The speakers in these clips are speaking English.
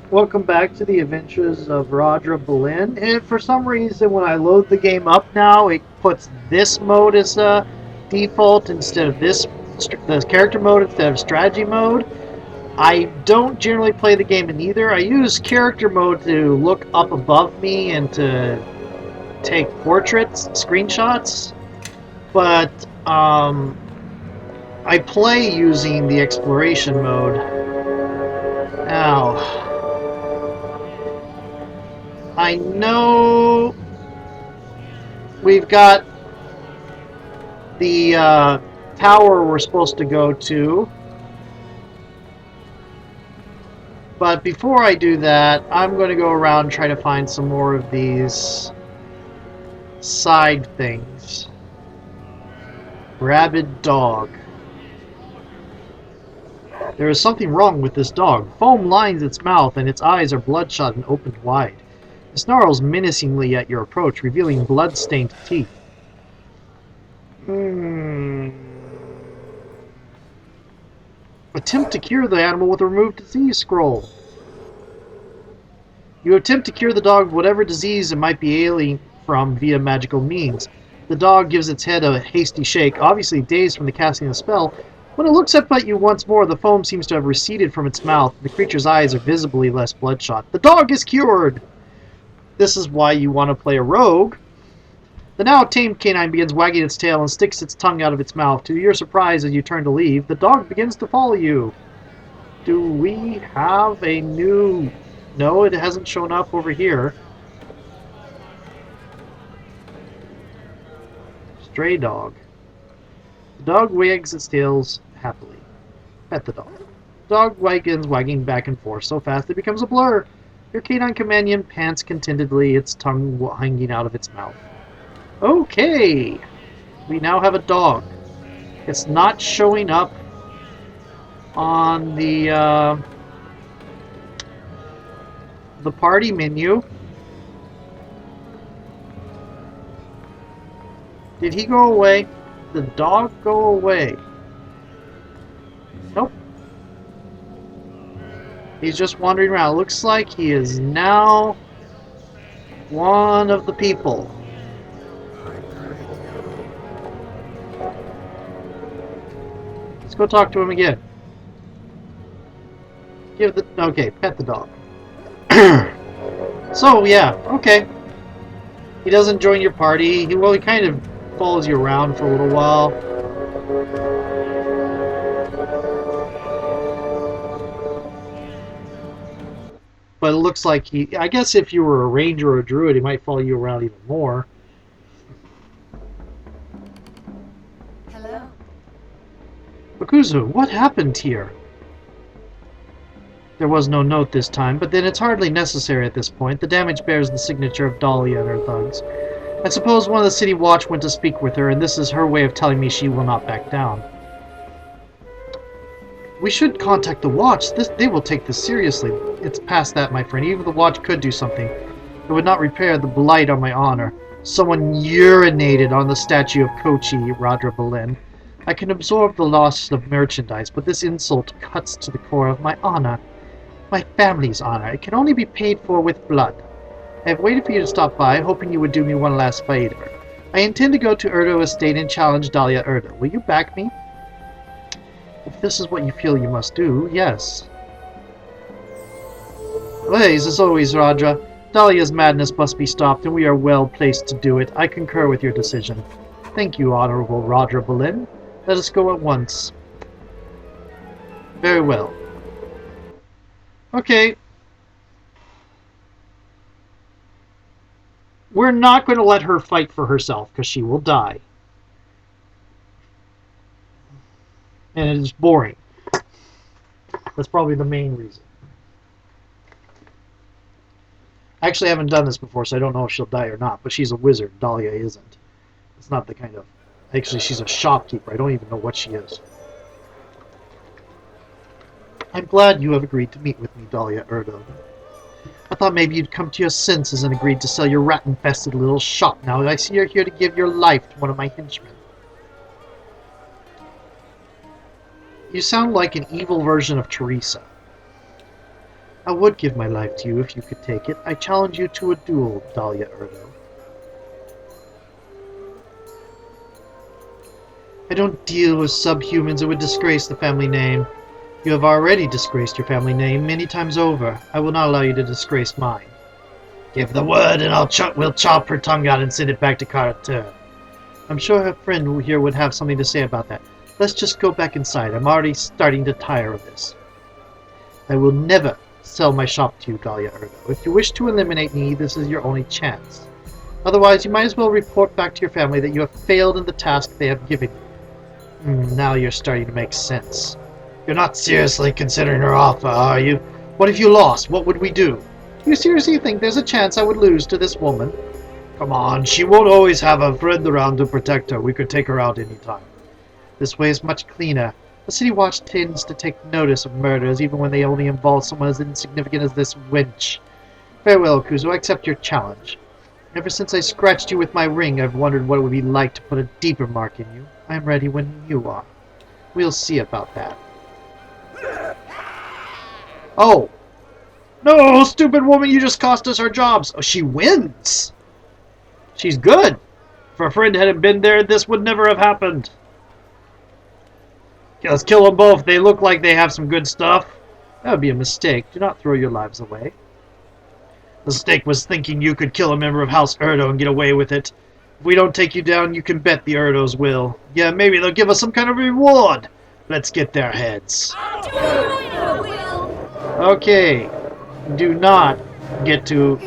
Welcome back to the adventures of Radra Berlin. And for some reason, when I load the game up now, it puts this mode as default instead of the character mode instead of strategy mode. I don't generally play the game in either. I use character mode to look up above me and to take portraits, screenshots, but I play using the exploration mode. Now, I know we've got the tower we're supposed to go to, but before I do that, I'm going to go around and try to find some more of these side things. Rabid dog. There is something wrong with this dog. Foam lines its mouth and its eyes are bloodshot and opened wide. It snarls menacingly at your approach, revealing blood-stained teeth. Attempt to cure the animal with a remove disease scroll. You attempt to cure the dog of whatever disease it might be ailing from via magical means. The dog gives its head a hasty shake, obviously dazed from the casting of the spell. When it looks up at you once more, the foam seems to have receded from its mouth. The creature's eyes are visibly less bloodshot. The dog is cured! This is why you want to play a rogue. The now tamed canine begins wagging its tail and sticks its tongue out of its mouth. To your surprise, as you turn to leave, the dog begins to follow you. Do we have a new... No, it hasn't shown up over here. Stray dog. The dog wags its tails happily. Pet the dog. The dog begins wagging back and forth so fast it becomes a blur. Your canine companion pants contentedly, its tongue hanging out of its mouth. Okay, we now have a dog. It's not showing up on the party menu. Did he go away? Did the dog go away? Nope. He's just wandering around. Looks like he is now one of the people. Let's go talk to him again. Okay, pet the dog. So, yeah, okay. He doesn't join your party. He kind of follows you around for a little while. But it looks like I guess if you were a ranger or a druid, he might follow you around even more. Hello. Bakuzu, what happened here? There was no note this time, but then it's hardly necessary at this point. The damage bears the signature of Dahlia and her thugs. I suppose one of the city watch went to speak with her, and this is her way of telling me she will not back down. We should contact the watch. They will take this seriously. It's past that, my friend. Even if the watch could do something, it would not repair the blight on my honor. Someone urinated on the statue of Kochi, Radra Berlin. I can absorb the loss of merchandise, but this insult cuts to the core of my honor. My family's honor. It can only be paid for with blood. I have waited for you to stop by, hoping you would do me one last favor. I intend to go to Erdo Estate and challenge Dahlia Erdo. Will you back me? If this is what you feel you must do, yes. Ways, as always, Radra. Dahlia's madness must be stopped, and we are well placed to do it. I concur with your decision. Thank you, Honorable Radra Berlin. Let us go at once. Very well. Okay. We're not going to let her fight for herself, because she will die. And it is boring. That's probably the main reason. I actually haven't done this before, so I don't know if she'll die or not, but she's a wizard. Dahlia isn't. It's not the kind of... Actually, she's a shopkeeper. I don't even know what she is. I'm glad you have agreed to meet with me, Dahlia Erdo. I thought maybe you'd come to your senses and agreed to sell your rat-infested little shop. Now I see you're here to give your life to one of my henchmen. You sound like an evil version of Teresa. I would give my life to you if you could take it. I challenge you to a duel, Dahlia Erdo. I don't deal with subhumans. It would disgrace the family name. You have already disgraced your family name many times over. I will not allow you to disgrace mine. Give the word and we'll chop her tongue out and send it back to Carter. I'm sure her friend here would have something to say about that. Let's just go back inside. I'm already starting to tire of this. I will never sell my shop to you, Dahlia Erdo. If you wish to eliminate me, this is your only chance. Otherwise, you might as well report back to your family that you have failed in the task they have given you. Now you're starting to make sense. You're not seriously considering her offer, are you? What if you lost? What would we do? You seriously think there's a chance I would lose to this woman? Come on, she won't always have a friend around to protect her. We could take her out any time. This way is much cleaner. The City Watch tends to take notice of murders, even when they only involve someone as insignificant as this wench. Farewell, Kuzo. I accept your challenge. Ever since I scratched you with my ring, I've wondered what it would be like to put a deeper mark in you. I am ready when you are. We'll see about that. Oh! No, stupid woman, you just cost us our jobs. Oh, she wins! She's good! If her friend hadn't been there, this would never have happened. Okay, let's kill them both. They look like they have some good stuff. That would be a mistake. Do not throw your lives away. The mistake was thinking you could kill a member of House Erdo and get away with it. If we don't take you down, you can bet the Erdos will. Yeah, maybe they'll give us some kind of reward. Let's get their heads. Okay. Do not get to...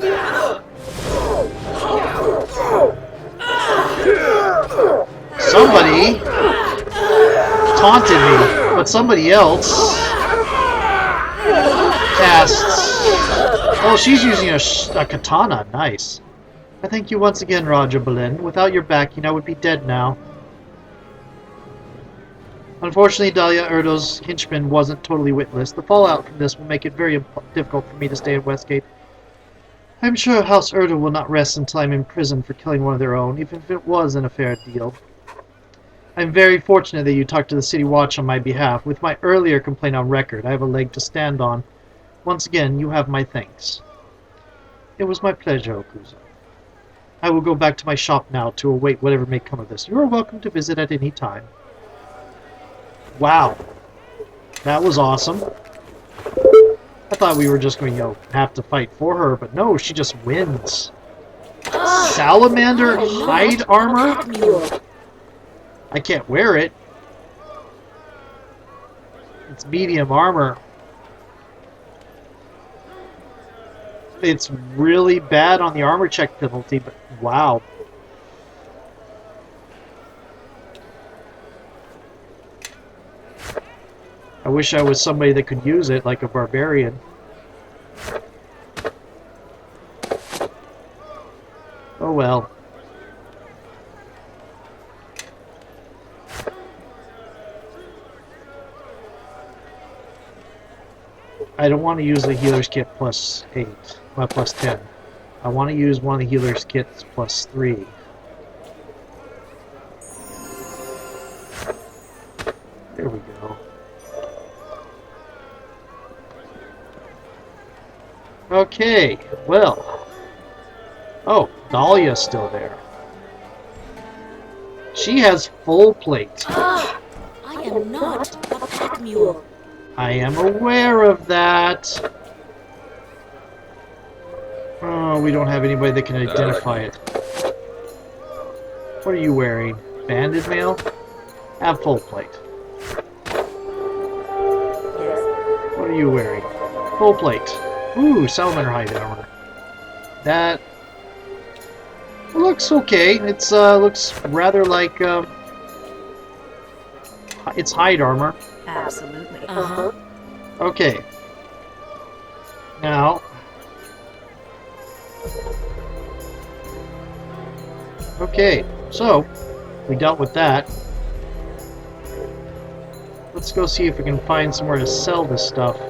Somebody taunted me, but somebody else casts... Oh, she's using a katana. Nice. I thank you once again, Radra Boleyn. Without your backing, I would be dead now. Unfortunately, Dahlia Erdo's henchman wasn't totally witless. The fallout from this will make it very difficult for me to stay in Westgate. I'm sure House Erdo will not rest until I'm in prison for killing one of their own, even if it was an unfair deal. I'm very fortunate that you talked to the City Watch on my behalf. With my earlier complaint on record, I have a leg to stand on. Once again, you have my thanks. It was my pleasure, Okuzo. I will go back to my shop now to await whatever may come of this. You are welcome to visit at any time. Wow. That was awesome. I thought we were just going to have to fight for her, but no, she just wins. Salamander hide armor? I can't wear it. It's medium armor. It's really bad on the armor check penalty, but wow. I wish I was somebody that could use it, like a barbarian. Oh well. I don't want to use the healer's kit plus 8, plus 10. I want to use one of the healer's kits plus 3. There we go. Okay, well. Oh, Dahlia's still there. She has full plate. I am not a pack mule. I am aware of that. Oh, we don't have anybody that can identify it. What are you wearing? Banded mail? Have full plate. What are you wearing? Full plate. Ooh, salamander hide armor. That looks okay. It's looks rather like it's hide armor. Absolutely. Okay. Now. Okay, so we dealt with that. Let's go see if we can find somewhere to sell this stuff.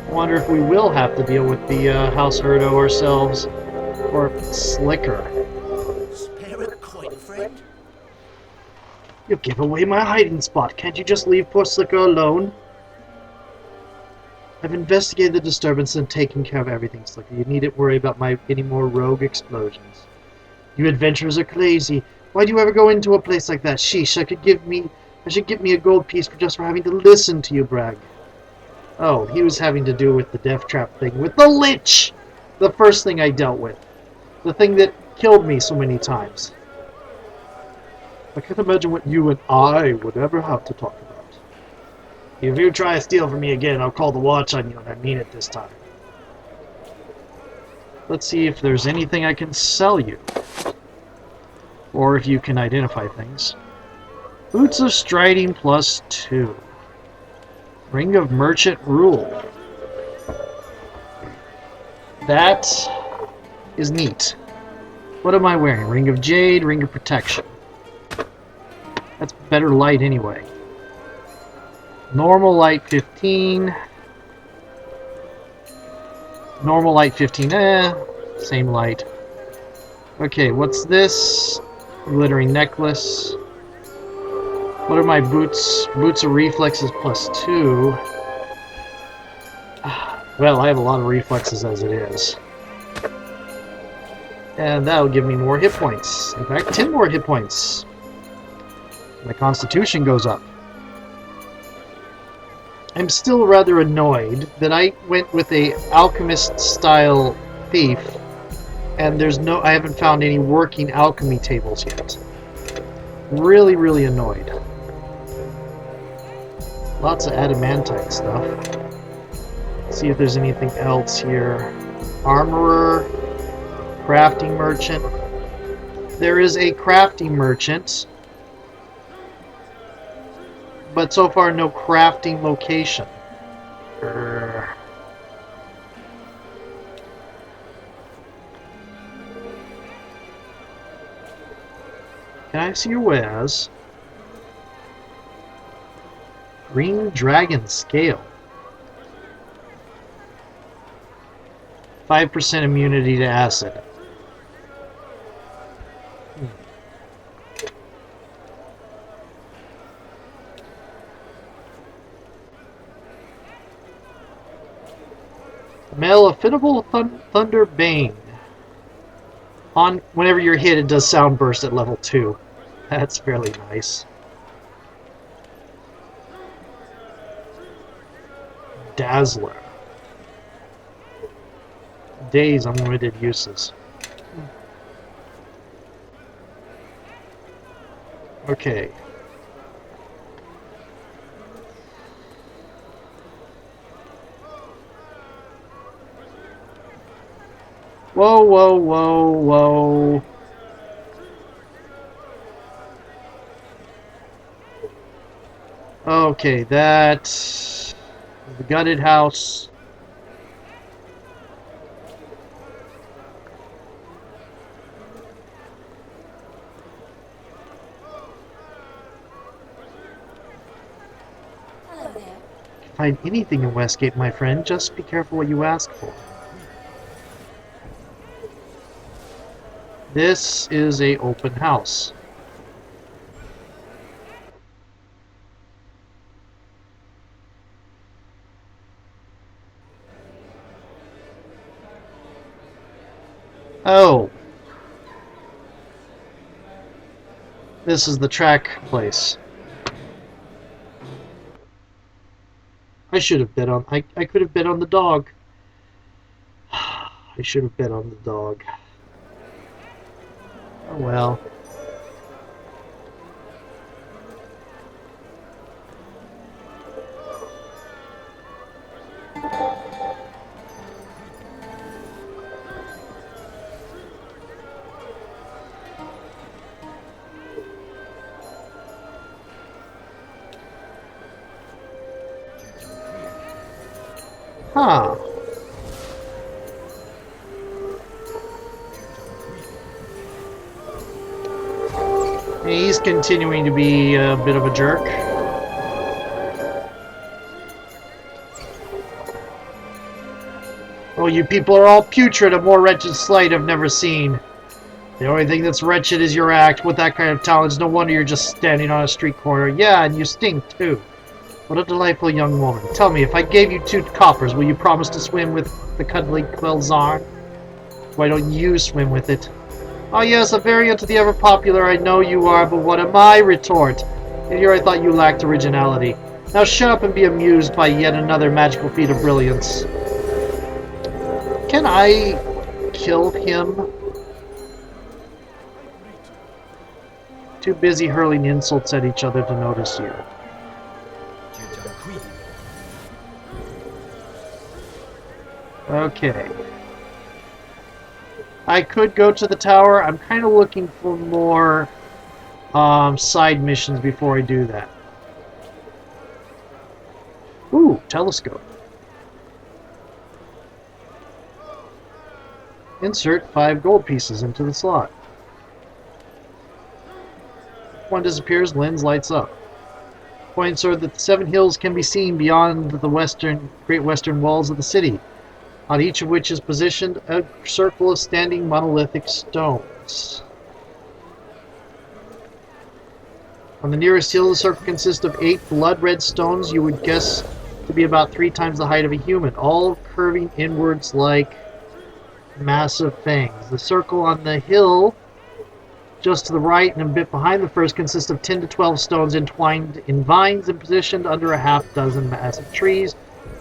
I wonder if we will have to deal with the House Erdo ourselves, or Slicker. Spare a coin, friend. You give away my hiding spot. Can't you just leave poor Slicker alone? I've investigated the disturbance and taken care of everything, Slicker. You needn't worry about any more rogue explosions. You adventurers are crazy. Why do you ever go into a place like that? Sheesh, I should give me a gold piece just for having to listen to you brag. Oh, he was having to do with the death trap thing with the Lich! The first thing I dealt with. The thing that killed me so many times. I can't imagine what you and I would ever have to talk about. If you try to steal from me again, I'll call the watch on you, and I mean it this time. Let's see if there's anything I can sell you. Or if you can identify things. Boots of Striding +2. Ring of Merchant Rule. That is neat. What am I wearing? Ring of Jade, Ring of Protection. That's better light anyway. Normal light 15. Normal light 15. Same light. Okay, what's this? Glittering necklace. What are my boots? Boots of reflexes +2. Well, I have a lot of reflexes as it is. And that'll give me more hit points. In fact, 10 more hit points. My constitution goes up. I'm still rather annoyed that I went with a alchemist-style thief, and I haven't found any working alchemy tables yet. Really, really annoyed. Lots of adamantite stuff. Let's see if there's anything else here. Armorer, crafting merchant. There is a crafting merchant, but so far no crafting location. Can I see your wares? Green Dragon Scale. 5% immunity to acid. Malefittable Thunder Bane. Whenever you're hit, it does sound burst at level 2. That's fairly nice. Dazzler. Days unlimited uses. Okay. Whoa, whoa, whoa, whoa. Okay, that's the gutted house. Hello there. If you find anything in Westgate, my friend, just be careful what you ask for. This is a open house. Oh. This is the track place. I should have bet on... I could have bet on the dog. I should have bet on the dog. Oh well. Huh. He's continuing to be a bit of a jerk. Oh, you people are all putrid, a more wretched sight I've never seen. The only thing that's wretched is your act. With that kind of talent, no wonder you're just standing on a street corner. Yeah, and you stink too. What a delightful young woman. Tell me, if I gave you 2 coppers, will you promise to swim with the cuddly Quelzarn? Why don't you swim with it? Oh yes, a variant of the ever-popular I know you are, but what am I? Retort. And here I thought you lacked originality. Now shut up and be amused by yet another magical feat of brilliance. Can I kill him? Too busy hurling insults at each other to notice you. Okay. I could go to the tower. I'm kind of looking for more side missions before I do that. Ooh, telescope. Insert 5 gold pieces into the slot. One disappears, lens lights up. Points are that the 7 hills can be seen beyond the great western walls of the city, on each of which is positioned a circle of standing monolithic stones. On the nearest hill, the circle consists of 8 blood-red stones you would guess to be about 3 times the height of a human, all curving inwards like massive fangs. The circle on the hill just to the right and a bit behind the first consists of 10 to 12 stones entwined in vines and positioned under a half-dozen massive trees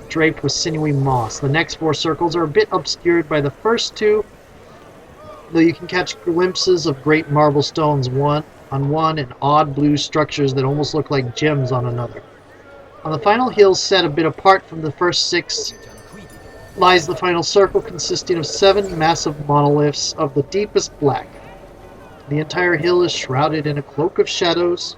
draped with sinewy moss. The next 4 circles are a bit obscured by the first 2, though you can catch glimpses of great marble stones on one and odd blue structures that almost look like gems on another. On the final hill, set a bit apart from the first 6, lies the final circle consisting of 7 massive monoliths of the deepest black. The entire hill is shrouded in a cloak of shadows.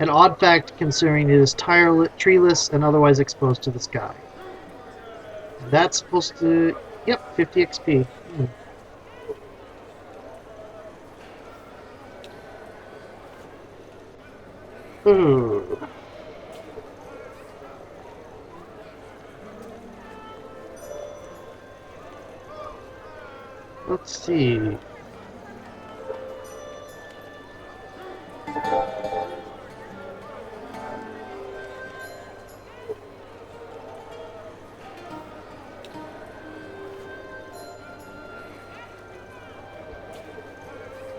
An odd fact considering it is treeless and otherwise exposed to the sky. And that's supposed to... Yep, 50 XP. Ooh. Let's see.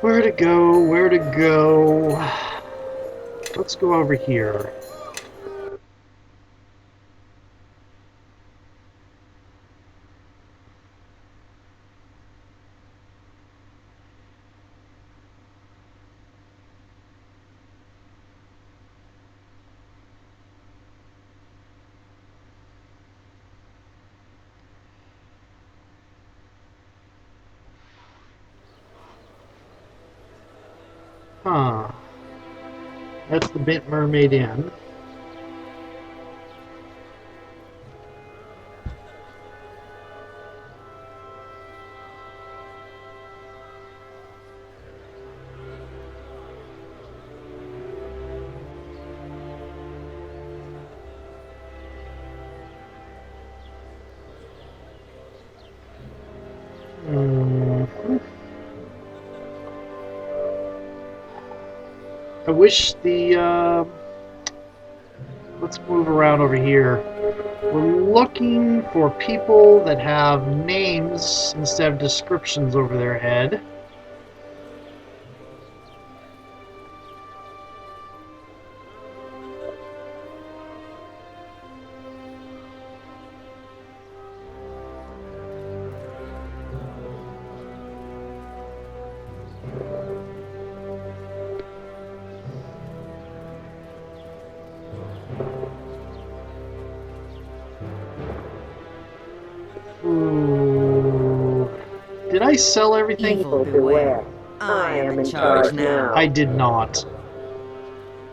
Where to go? Where to go? Let's go over here. Huh. That's the Bent Mermaid Inn. I wish the, let's move around over here. We're looking for people that have names instead of descriptions over their head. Ooh. Did I sell everything? Evil beware. I am in charge now. I did not.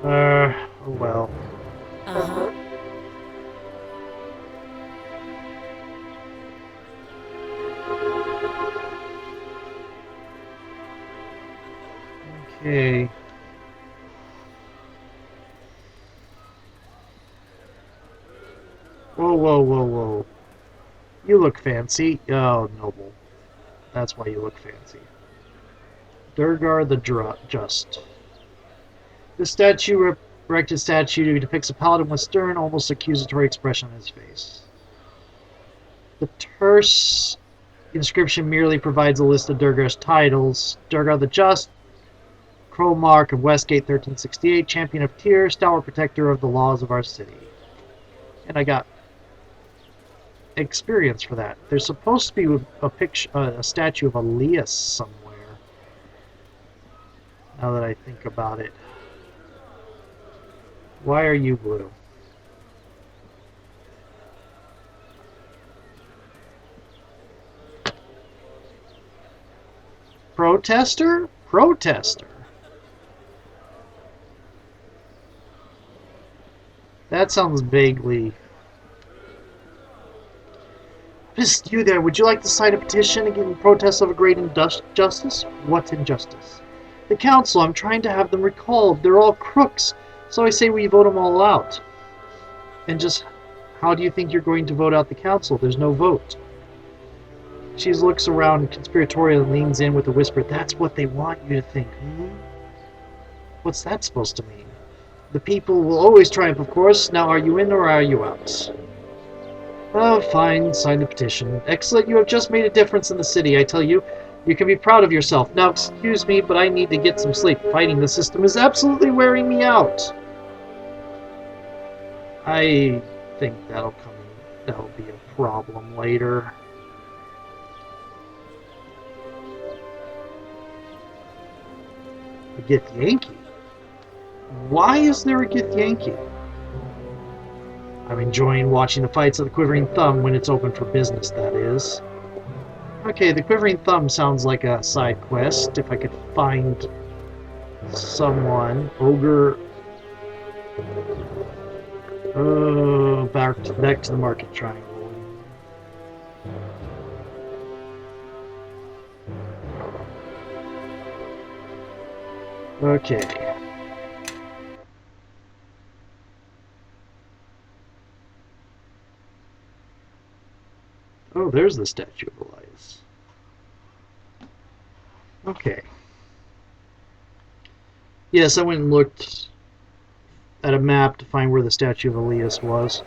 Oh well. Uh-huh. Okay. Whoa, whoa, whoa, whoa. You look fancy. Oh, noble. That's why you look fancy. Durgar the Just. The statue, erected statue, depicts a paladin with stern, almost accusatory expression on his face. The terse inscription merely provides a list of Durgar's titles: Durgar the Just, Crow Mark of Westgate 1368, Champion of Tyr, Stalwart Protector of the Laws of our city. And I got experience for that. There's supposed to be a picture, a statue of Alias somewhere. Now that I think about it. Why are you blue? Protester? Protester. That sounds vaguely... Psst, you there, would you like to sign a petition against the protests of a great injustice? What injustice? The council, I'm trying to have them recalled. They're all crooks. So I say we vote them all out. And just, how do you think you're going to vote out the council? There's no vote. She looks around conspiratorial and leans in with a whisper. That's what they want you to think, What's that supposed to mean? The people will always triumph, of course. Now, are you in or are you out? Oh, fine. Sign the petition. Excellent. You have just made a difference in the city, I tell you. You can be proud of yourself. Now, excuse me, but I need to get some sleep. Fighting the system is absolutely wearing me out. I think that'll be a problem later. A Gith Yankee? Why is there a Gith Yankee? I'm enjoying watching the fights of the Quivering Thumb when it's open for business, that is. Okay, the Quivering Thumb sounds like a side quest. If I could find someone. Ogre. Oh, back to the market triangle. Okay. Oh, there's the statue of Elias. Okay. Yes, I went and looked at a map to find where the statue of Elias was.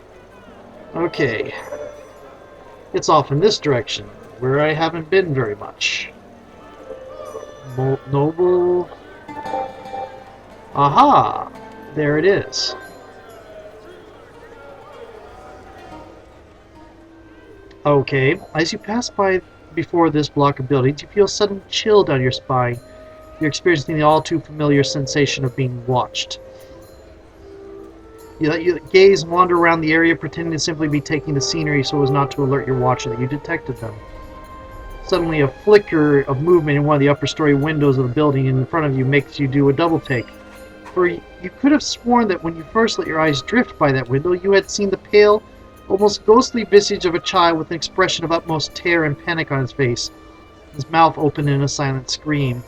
Okay. It's off in this direction, where I haven't been very much. Noble... Aha! There it is. Okay, as you pass by before this block of buildings, you feel a sudden chill down your spine. You're experiencing the all-too-familiar sensation of being watched. You let your gaze wander around the area, pretending to simply be taking the scenery so as not to alert your watcher that you detected them. Suddenly, a flicker of movement in one of the upper-story windows of the building in front of you makes you do a double-take. For you could have sworn that when you first let your eyes drift by that window, you had seen the pale, almost ghostly visage of a child with an expression of utmost terror and panic on his face, his mouth open in a silent scream.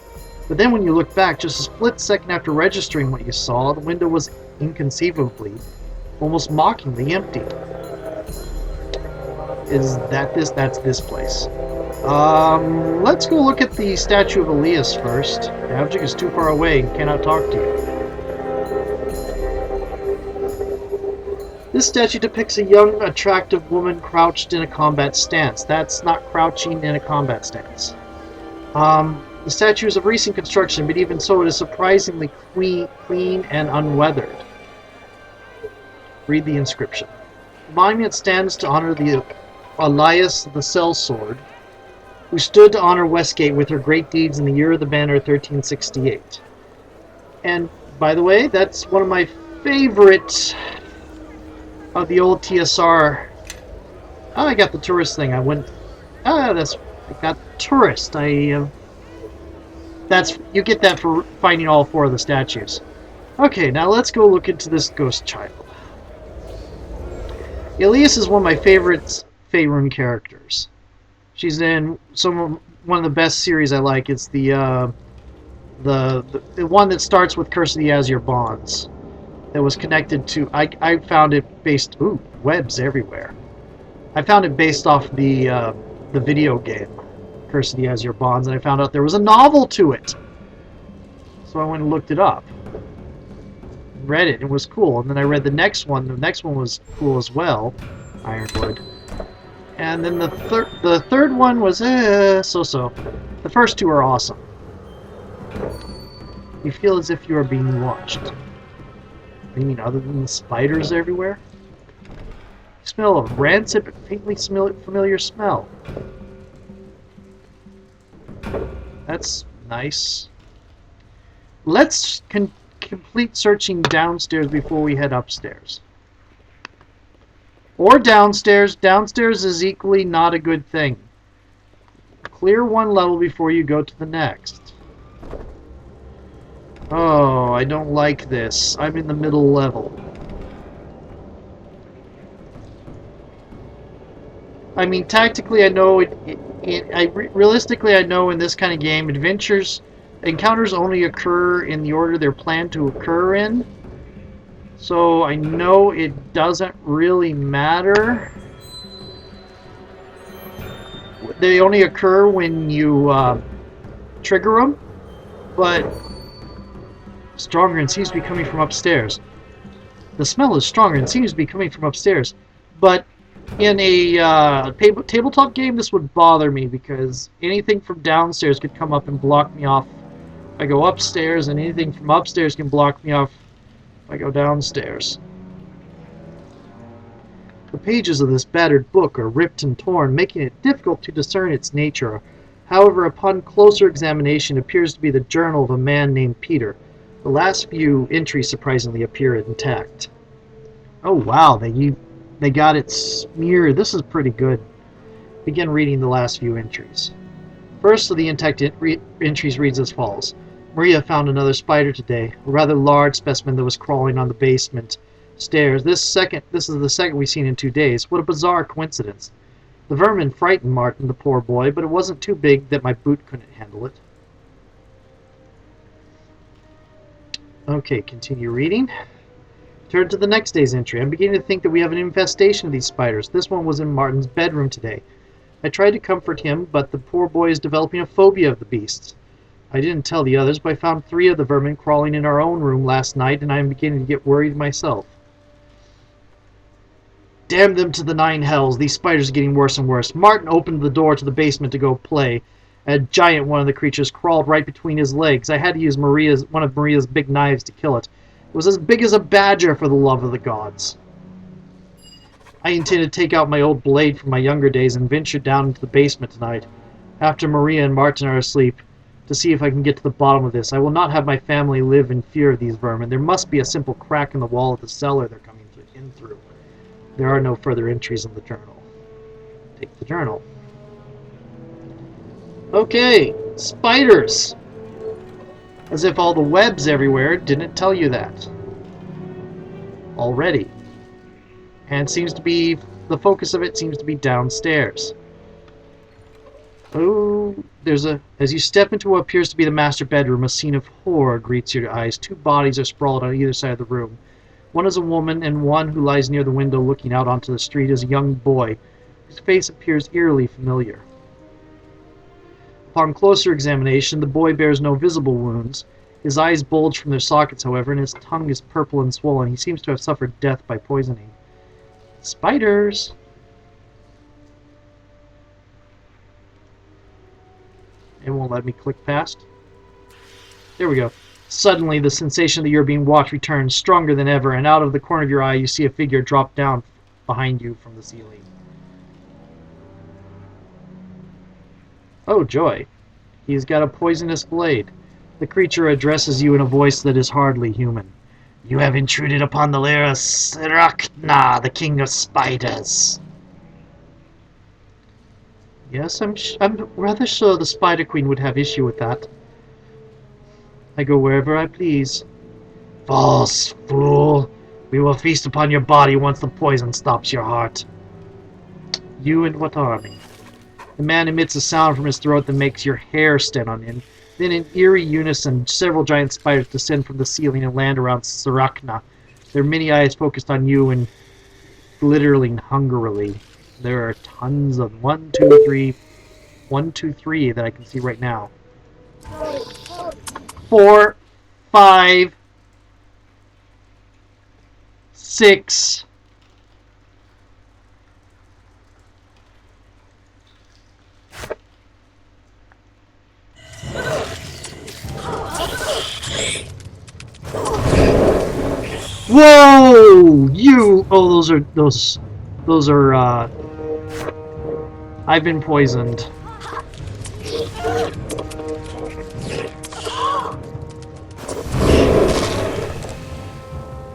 But then when you looked back, just a split second after registering what you saw, the window was inconceivably, almost mockingly empty. Is that this? That's this place. Let's go look at the statue of Elias first. The object is too far away and cannot talk to you. This statue depicts a young, attractive woman crouched in a combat stance. That's not crouching in a combat stance. The statue is of recent construction, but even so, it is surprisingly clean and unweathered. Read the inscription. The monument stands to honor the Alias the Sellsword, who stood to honor Westgate with her great deeds in the year of the banner 1368. And, by the way, that's one of my favorite of the old TSR. Oh, I got the tourist thing. I got tourist. That's, you get that for finding all four of the statues. Okay, now let's go look into this ghost child. Elias is one of my favorite Faerun characters. She's in one of the best series I like. It's the one that starts with Curse of the Azure Bonds. That was connected to... I found it based... Ooh, webs everywhere. I found it based off the video game, Curse of the Azure Bonds, and I found out there was a novel to it. So I went and looked it up. read it. It was cool. And then I read the next one. The next one was cool as well. Ironwood. And then the third one was so-so. The first two are awesome. You feel as if you are being watched. What do you mean, other than the spiders everywhere? You smell a rancid but faintly familiar smell. That's nice. Let's complete searching downstairs before we head upstairs. Or downstairs. Downstairs is equally not a good thing. Clear one level before you go to the next. Oh, I don't like this. I'm in the middle level. I mean, tactically, I know realistically, I know in this kind of game, encounters only occur in the order they're planned to occur in. So I know it doesn't really matter. They only occur when you trigger them, but stronger and seems to be coming from upstairs. The smell is stronger and seems to be coming from upstairs, but in a tabletop game, this would bother me because anything from downstairs could come up and block me off if I go upstairs, and anything from upstairs can block me off if I go downstairs. The pages of this battered book are ripped and torn, making it difficult to discern its nature. However, upon closer examination, it appears to be the journal of a man named Peter. The last few entries surprisingly appear intact. Oh wow, they got it smeared. This is pretty good. Begin reading the last few entries. First of the intact entries reads as follows. Maria found another spider today, a rather large specimen that was crawling on the basement stairs. This is the second we've seen in 2 days. What a bizarre coincidence. The vermin frightened Martin, the poor boy, but it wasn't too big that my boot couldn't handle it. Okay, continue reading. Turn to the next day's entry. I'm beginning to think that we have an infestation of these spiders. This one was in Martin's bedroom today. I tried to comfort him, but the poor boy is developing a phobia of the beasts. I didn't tell the others, but I found 3 of the vermin crawling in our own room last night, and I am beginning to get worried myself. Damn them to the 9 hells. These spiders are getting worse and worse. Martin opened the door to the basement to go play. A giant one of the creatures crawled right between his legs. I had to use one of Maria's big knives to kill it. It was as big as a badger, for the love of the gods. I intended to take out my old blade from my younger days and venture down into the basement tonight, after Maria and Martin are asleep, to see if I can get to the bottom of this. I will not have my family live in fear of these vermin. There must be a simple crack in the wall of the cellar they're coming in through. There are no further entries in the journal. Take the journal. Okay, spiders! As if all the webs everywhere didn't tell you that already. And seems to be, the focus of it seems to be downstairs. Oh, as you step into what appears to be the master bedroom, a scene of horror greets your eyes. 2 bodies are sprawled on either side of the room. One is a woman, and one who lies near the window looking out onto the street is a young boy, whose face appears eerily familiar. Upon closer examination, the boy bears no visible wounds. His eyes bulge from their sockets, however, and his tongue is purple and swollen. He seems to have suffered death by poisoning. Spiders! It won't let me click past. There we go. Suddenly, the sensation that you're being watched returns, stronger than ever, and out of the corner of your eye, you see a figure drop down behind you from the ceiling. Oh, joy. He's got a poisonous blade. The creature addresses you in a voice that is hardly human. You have intruded upon the lair of Srakna, the king of spiders. Yes, I'm rather sure the Spider Queen would have issue with that. I go wherever I please. False fool! We will feast upon your body once the poison stops your heart. You and what army? The man emits a sound from his throat that makes your hair stand on end. Then in eerie unison, several giant spiders descend from the ceiling and land around Srakna. Their many eyes focused on you and glittering hungrily. There are tons of them. 1, 2, 3 that I can see right now. 4, 5. 6. Whoa! You! Oh, those are, I've been poisoned.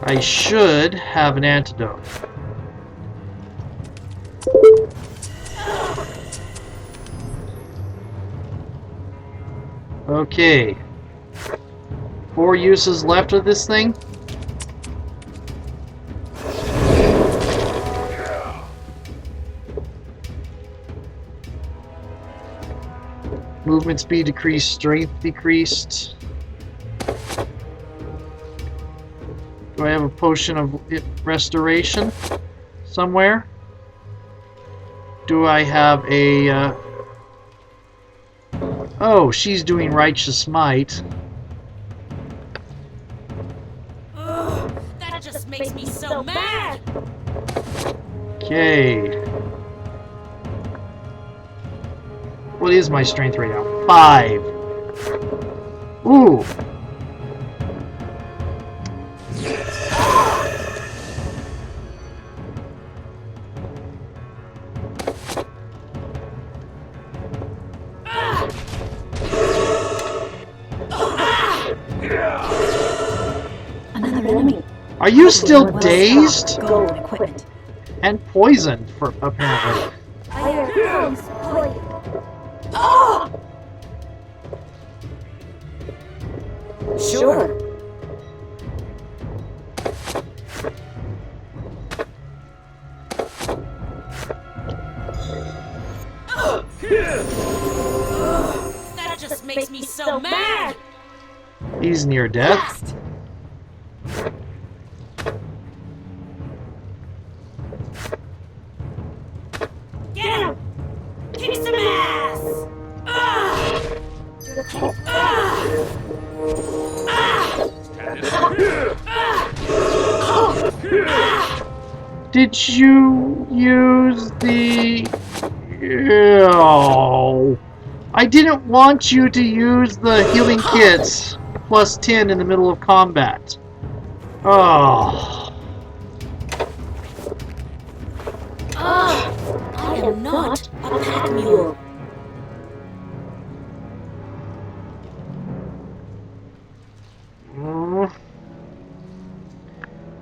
I should have an antidote. Okay. 4 uses left of this thing. Movement speed decreased, strength decreased. Do I have a potion of restoration somewhere? Do I have a... Oh, she's doing righteous might. Ugh, that just makes me so mad! Okay. What is my strength right now? 5. Ooh. Another enemy. Are you still dazed? Gold equipment. And poisoned, for apparently. Sure. That just makes me so mad! He's near death. Get him! Kick some ass! Ah! Ah! Did you use the... Ew. I didn't want you to use the healing kits plus 10 in the middle of combat. Oh. I am not a pack mule.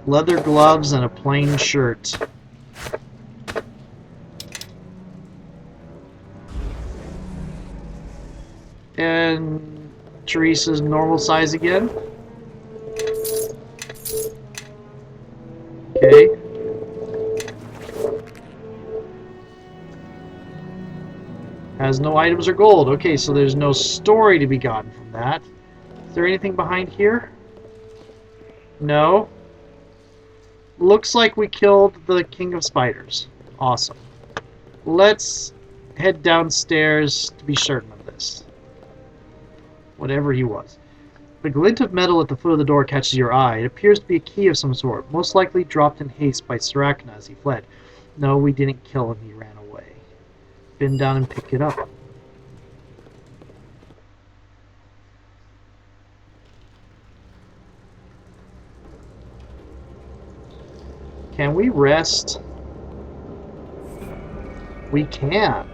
Leather gloves and a plain shirt. And Teresa's normal size again. Okay. Has no items or gold. Okay, so there's no story to be gotten from that. Is there anything behind here? No. Looks like we killed the King of Spiders. Awesome. Let's head downstairs to be certain of this. Whatever he was. The glint of metal at the foot of the door catches your eye. It appears to be a key of some sort, most likely dropped in haste by Sarakna as he fled. No, we didn't kill him, he ran away. Bend down and pick it up. Can we rest? We can.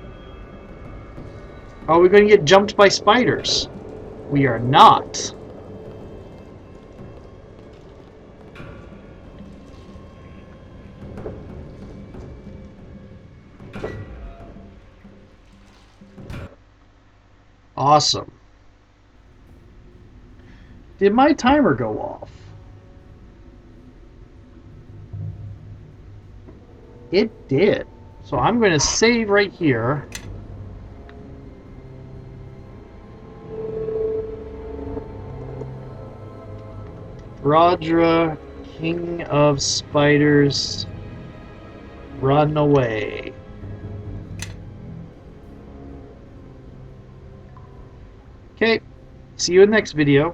Are we going to get jumped by spiders? We are not. Awesome. Did my timer go off? It did. So I'm going to save right here. Radra, King of Spiders, run away. Okay, see you in the next video.